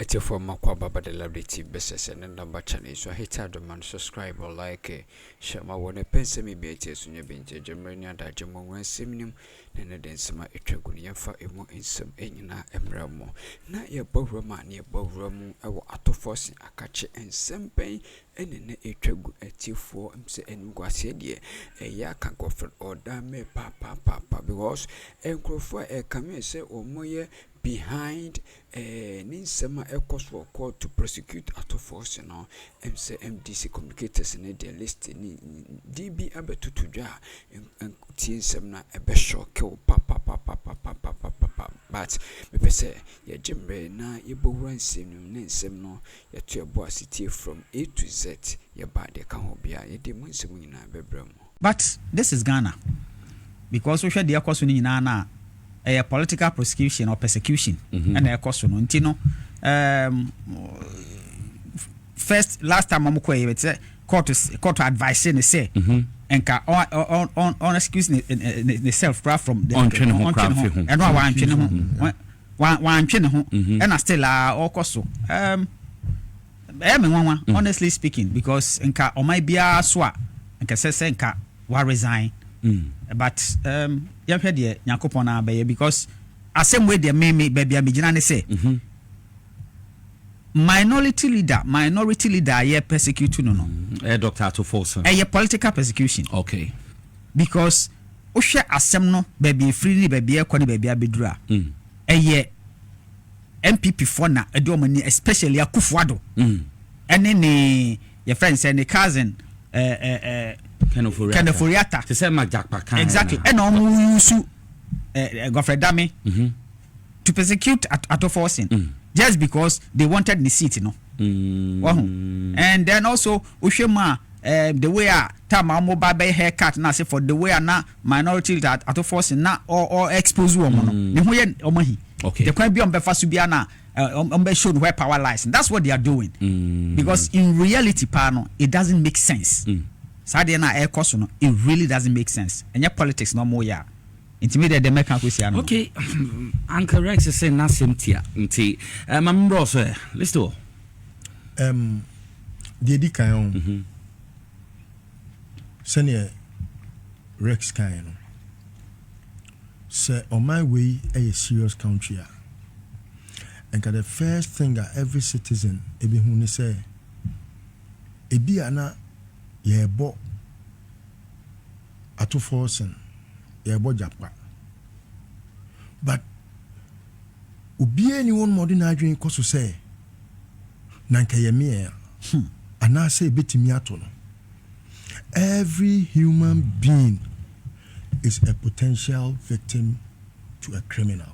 It's your former Kwaba the Liberty business and number channel. So hit the man subscribe or like Shama when a pencil me be a test on your bench, Germania, that German one seminum, and then some etragunia for a more in some enina emramo. Not your bowroma near bowroom, our auto forcing a catch and some pain, and in a tragu at T4 and Guasedia, a yaka Godfred Odame, papa, because a crow for a camese or more behind Ninsema Ecos were called to prosecute out of Forson and say MDC communicators in their list DB abetu to jar and Tinsema a besho kill papa but me say ya jimbe na ye bowan sim no ya to boa city from A to Z ya ba de kan obia ye de munsem nyina bebrem. But this is Ghana because we share the Ecos na a political prosecution or persecution and a cost no ntino first last time I'm court advice and say and on excuse the self from the and one and I still all cost honestly speaking because nka o might be a swa nka say nka wa resign. But you heard the Yakopona by because as same way they may baby Abijana say minority leader ye persecute no Dr. Ato Forson a political persecution. Okay. Because Osha asem no baby freely baby kwani baby abedura ye MPP for na edomani especially Akufo-Addo any your friends and the cousin Kenoforiata. To say Majakpa. Exactly. And on use Godfred Odame to persecute Ato Forson just because they wanted the seat, you know. And then also Ushema the way Tama mobile haircut na say for the way na minority that Ato Forson na or expose woman. The way omahi. Okay. The can be on Befa Subiana shown where power lies. And that's what they are doing. Because in reality, Pano, it doesn't make sense. It really doesn't make sense. And your politics no more ya. Intimidate the American Christian. Okay. Uncle Rex is saying nothing tia. My bros, let's do. The Edikayon. Senior Rex Kayan. Say on my way a serious country. And the first thing that every citizen ebi huni say ebi ana yebo Ato Forson yebo japa but obi anyone modern adwin koso say nanka yeme ana say betimi ato no. Every human being is a potential victim to a criminal.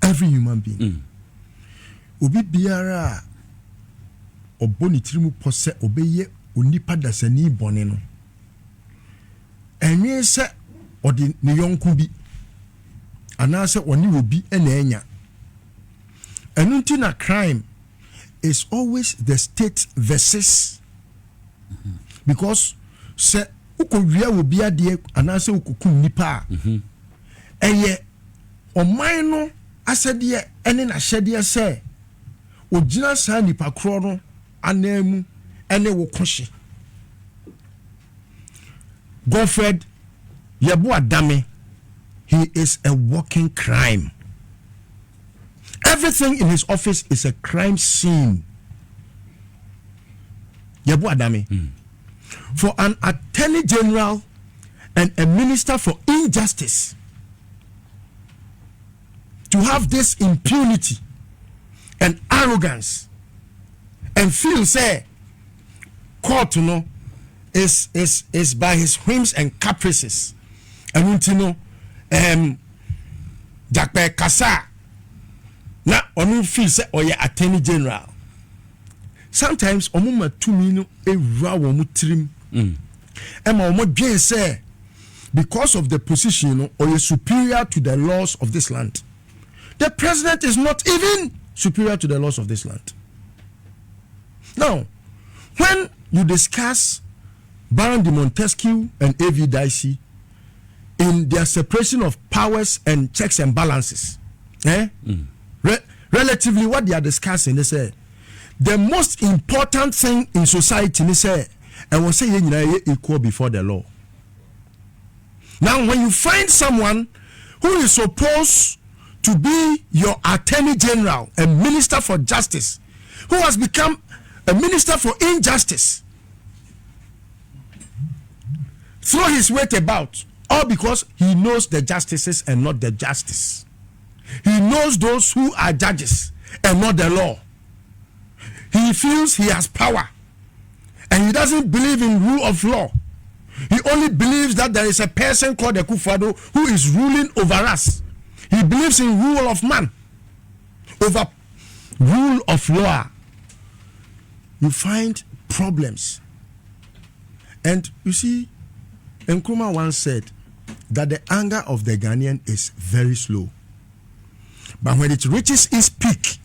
Every human being. Obi biara oboni tirimu pose obeye onipa dasani bone no. Enye se odi ne yonku bi anase oni obi ena enya. Enunti na crime is always the state versus because se ukowia obi ade anase ukukum nipa eye oman no asede ene na hyede se ogina sa nipa kro no anamu ene wo kohye Godfred Odame, he is a walking crime. Everything in his office is a crime scene. Odame. For an attorney general and a minister for injustice to have this impunity and arrogance and feel say court no is by his whims and caprices and you know Jakpe Kasa na onu feel say oye attorney general sometimes omuma tumi no ewura wo mu trim ema omo dwen say because of the position no oye superior to the laws of this land. The president is not even superior to the laws of this land. Now, when you discuss Baron de Montesquieu and A.V. Dicey in their separation of powers and checks and balances, relatively what they are discussing is the most important thing in society is and we say you equal before the law. Now when you find someone who is supposed to be your attorney general and minister for justice, who has become a minister for injustice, throw his weight about, all because he knows the justices and not the justice. He knows those who are judges and not the law. He feels he has power and he doesn't believe in rule of law. He only believes that there is a person called the Akufo-Addo who is ruling over us. He believes in rule of man over rule of law. You find problems. And you see, Akroma once said that the anger of the Ghanaian is very slow. But when it reaches its peak,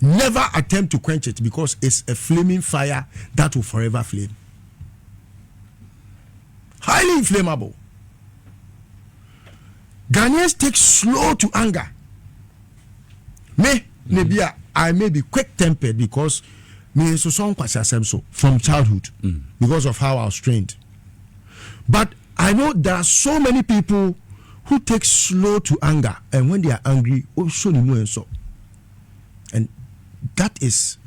never attempt to quench it, because it's a flaming fire that will forever flame. Highly inflammable. Ghanaians take slow to anger. Maybe I may be quick-tempered because me so from childhood, because of how I was trained. But I know there are so many people who take slow to anger, and when they are angry, also so. And that is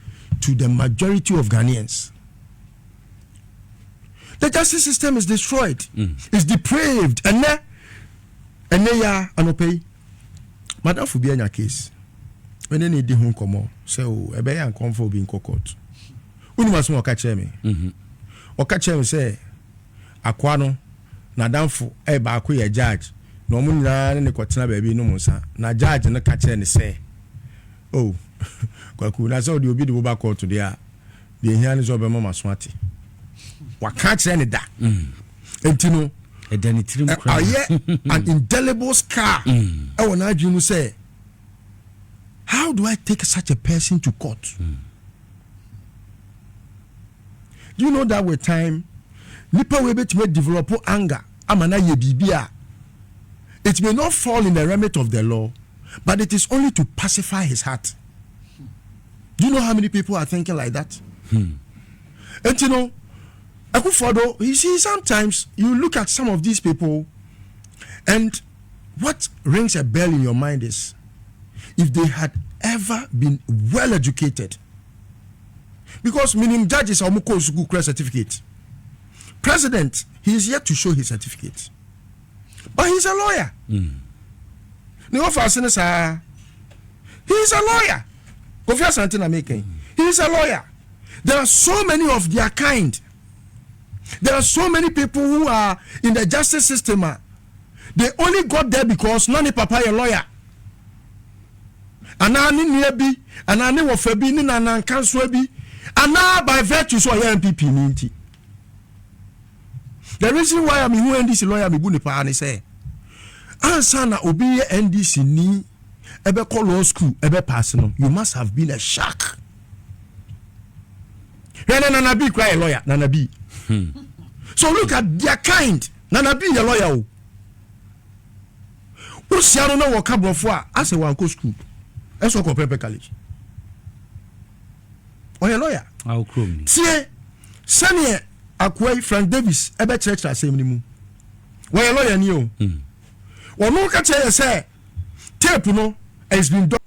to the majority of Ghanaians. The justice system is destroyed. It's depraved. And they are anopay. Madam Fubi in your case. When they need the home come so a bear and comfort being cocked. When must more catch me. Or catch him say Aquano, Nadamfu, a baku a judge. No moon ran and the Cotina baby no monsa. Na judge and the catcher and say, oh, Kwaku, that's all you'll be the back to the hand is over Mama Swati. What can't say any that? And you know, an indelible scar. I will not you say, how do I take such a person to court? Do you know that with time, Nipa will be to develop anger. Amana ye bibia. It may not fall in the remit of the law, but it is only to pacify his heart. Do you know how many people are thinking like that? And you know, Akufo-Addo, you see, sometimes you look at some of these people, and what rings a bell in your mind is, if they had ever been well educated, because meaning judges are more school certificate. President, he is yet to show his certificate, but he's a lawyer. He is a lawyer. He is a lawyer. There are so many of their kind. There are so many people who are in the justice system. They only got there because nani papa a lawyer. Anani nebi, anani wafebi, ni nanan kanswebi, ana by virtue so MPP ninti. The reason why I'm who NDC lawyer me buni pa ani say, ansana obi NDC ni ebe call law school ebe personal. You must have been a shark. Nana be cry a lawyer, Nana be. So look at their kind. Nana be a lawyer. Who see I don't know what cabo for as a one co school. That's what Pepe College. Or a lawyer. Akroma. See, Sanya Akwe Frank Davis, ebe church la same nimu. Why a lawyer new? Or no catch say tape no has been done.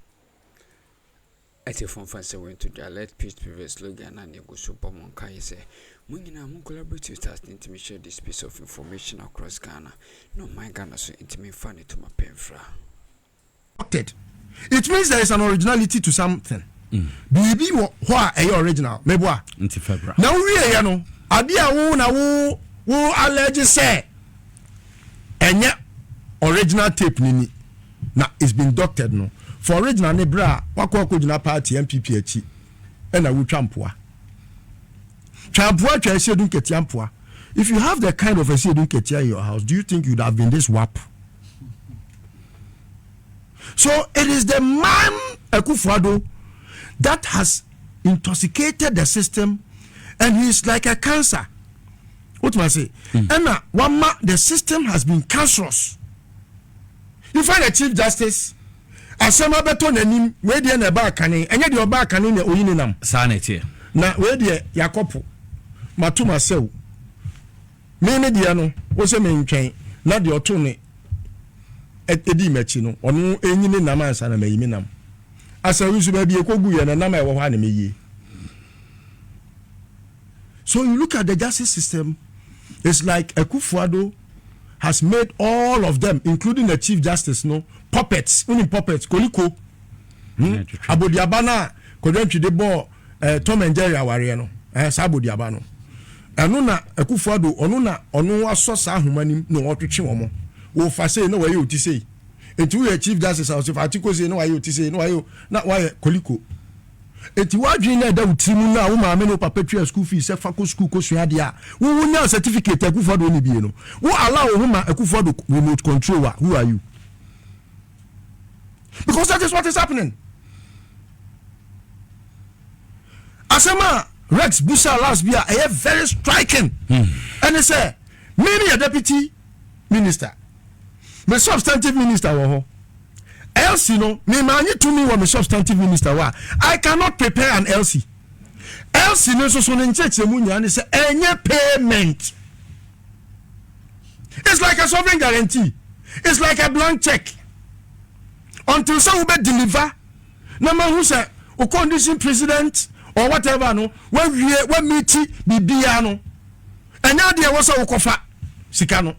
At your phone fancy went to the let peace previous slogan and you go super monka say. Mungina mun collaborate with us to share this piece of information across Ghana. No, my Ghana so intimate funny to my penfra. It means there is an originality to something. Bibi what a original. Meboa. Into February. Now we are no. Adia who allege say. And yet original tape nini. Now it's been doctored no. For original nebra wakwa kujina party MPP echi. Ena wu champua. If you have the kind of a sedun ketia in your house, do you think you'd have been this wap? So it is the man Akufo-Addo that has intoxicated the system, and he's like a cancer. What do I say? Emma, the system has been cancerous. You find a chief justice, asema beto nanim we de na ba kane enye de oba kane na oyini nam sanity na we de yakopo matuma sew me de no wo se me ntwen na de oto ne edi machi no ono enyini nam ansa na mayimi nam asa wisu ba bi ekogu ye na nam e wo ha na meyi. So you look at the justice system, it's like Akufo-Addo has made all of them, including the Chief Justice, puppets, puppets, Koliko, Abodiabana, Kodentri de Bo, Tom and Jerry Awariano, Sabodiabano. Anuna Akufo-Addo, Onu Asosa Humanim, no what to Chimomo, or Fase, no way you to say. And to a Chief Justice, I was articles, no way you to say, no, you not why Koliko. Eti wadwin da utimu na wo ma me no perpetual school fees se fa ko school ko sua dia wo nya certificate Akufo-Addo ni bie no wo allow wo ma Akufo-Addo remote control who are you? Because that is what is happening. Asema Rex Busa last year a very striking and he say me a deputy minister me substantive minister wo LC no me manye to me was substantive minister wa I cannot prepare an LC no so no ncheche mu nya ne say enye payment. It's like a sovereign guarantee, it's like a blank check until some will deliver no man who say o condition president or whatever no when meet bibia no enya de wo say wo kofa sika no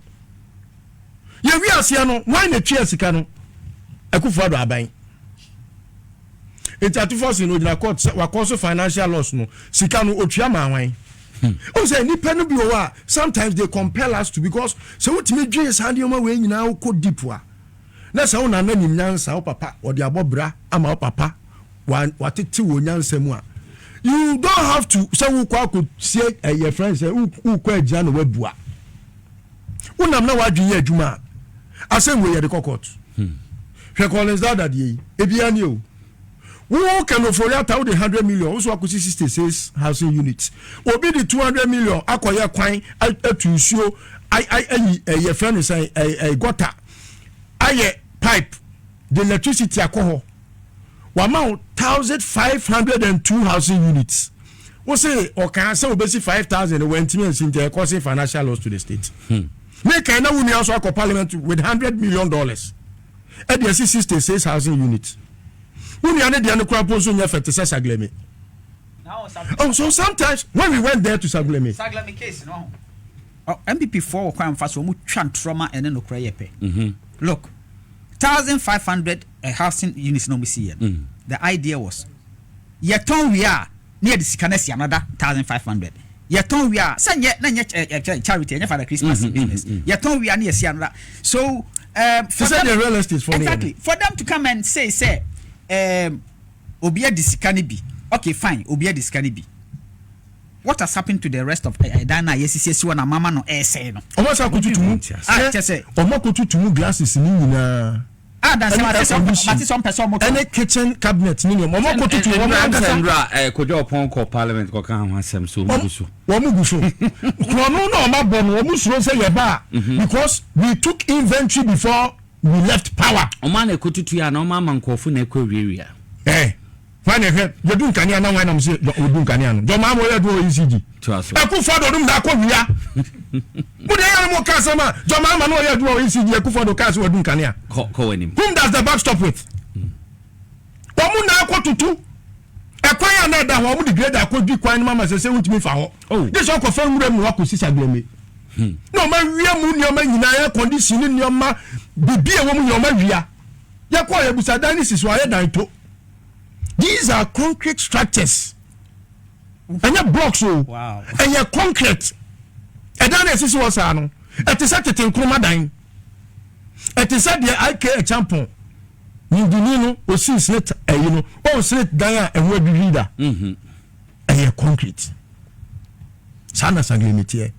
ye wi ase no why na twa sika no Akufo-Addo aban it Forson no na court wa cause financial loss no sika no otua ma wan o say ni pe no bi o wa sometimes they compel us to because so utimi dwe sa de o ma we nyina o ko deep a na sa una na nim nyansa o papa o de abobra ama o papa wa tete wo nyansa mu a you don't have to say wo kwa ko see your friends say wo kwa agina no wabua unam na wadwe ye adwuma asem we ye de court hwe Collins Dada die ebia ni o wo can ofori atawo de 100 million so akosi 66 housing units obi de 200 million akoye kwan atusuo ye friend say gutter aye pipe the electricity akoho wa ma 1502 housing units wo say o kan say obesi 5000 when timen sin dey causing financial loss to the state make na wuni also akọ parliament with $100 million at the 66 housing units. When you are the Akroma nya fete Sagleme. Oh, so sometimes when we went there to Sagleme case no. MPP4 kwam fa so mu twa trauma ene no kra yepe. Look, 1500 housing units no we see here. The idea was yeton we are near the sikanesi another 1500. Yeton we are sanye na charity nya for the Christmas business. Yeton we are near see another. So for them, the real estate for exactly for them to come and say obia disikani bi okay fine obia disikani bi what has happened to the rest of Dana yesisi wana mama no say no omo sa kututumu say omo kututumu glasses ni nyina that's some person mo any kitchen cabinet ni omo kututumu omo Sandra kojo opon ko parliament ko kan ho asem so mu guso omo guso no omo bon omo suro say ye ba because we took inventory before we left power omo na kututu ya na omo amankofo na ekwawiawia fine you do kania na wan am say you do kania no do ma mo ye do ECG Akufo-Addo dum da ko wia mu de yan mo ka sama do ma no ye do ECG Akufo-Addo ka so do kania ko wanim whom does the back stop with omu na akotutu ekwan ya na da ho omu degrade akodwi kwan mama se wuntimi fa ho this one ko fa nwura mu akosi Sagleme no ma wia mu ni o ma nyina ya condition ni o ma bibie wo mu ni o ma wia ya ko ya busa dan si so aye dan to. These are concrete structures. And your blocks, wow. And your concrete. And then this was ano. It is at the Akroma dying. It is at the IK champion. Nindino or since let all slate dia and word reader. And your concrete. Sana Sagleme.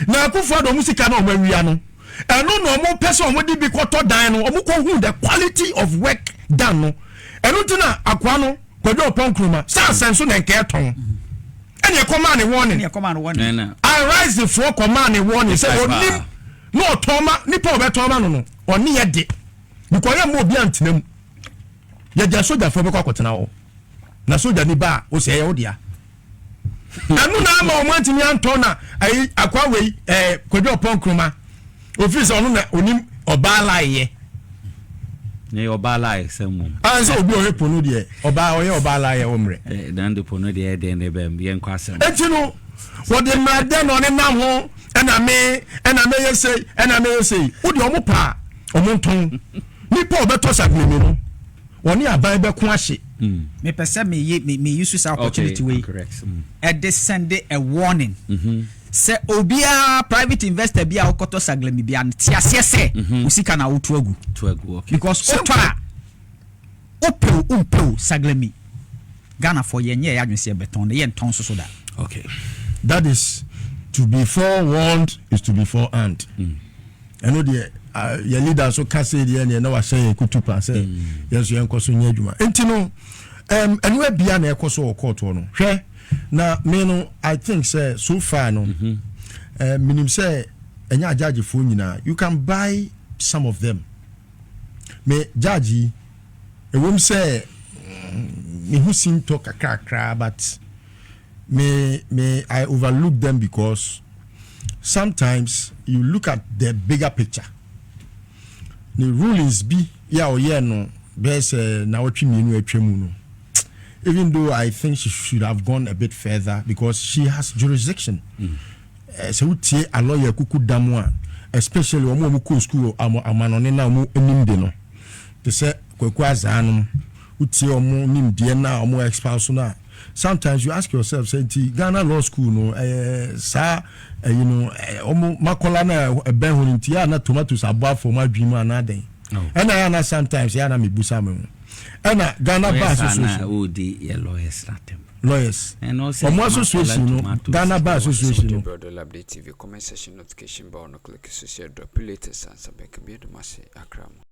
Now Akufo-Addo musika no mawiano. And no more person would be quarter dying or the quality of work done. No. Enutina akwano kodo opon kroma sa senso na nke eton ene command warning I rise the for command warning say onim no toma nipa obetoma no oni ye de because ya mo bi antenam ya ja soja fo be kwa kotena wo na soja ni ba o se ye wo dia anu na ama o mantimi antona ai akwa wei kwadwo Akroma office onu na onim oba laaye ne oba laaye semu anso obi o hepo no de oba laaye wo mre dan de pono de ne be yen kwasem etino wo de mrade no ne nam ho ena me yesei wo de omo pa omo nton nipa obeto sagnemi no woni aban be ko ahye me pese me use this opportunity way descend a warning say obia private investor bia okoto saglemi bia tiase se usika na wotu agu okay because opo saglemi Ghana for yenye ya adwese beton ye nton so da okay that is to be forewarned is to be forearmed I know the your leader so can say the na wa say kutupa say yes you enko so nya adwuma entino anywhere bia na ekoso court no hwe na me no I think say so far no minim say enya judge fo nyina you can buy some of them me judge ewom say me who seem talk kakra but me I overlook them because sometimes you look at the bigger picture the rulings be no there's na otwimienu atwemu no even though I think she should have gone a bit further because she has jurisdiction so tie a lawyer kuku damwa especially omo ko school amanone na omo enimde no they say kwaku azanum utie omo nimde na omo expulse na sometimes you ask yourself say Ghana law school no you know omo makola na ben honinti ya na tomatoes abua for my dream another and I na sometimes ya na mebusa me and Ghana Bar Association lawyers and also association Ghana Bar Association Likee TV comment section notification bar no click so share drop latest and some be the mass Akroma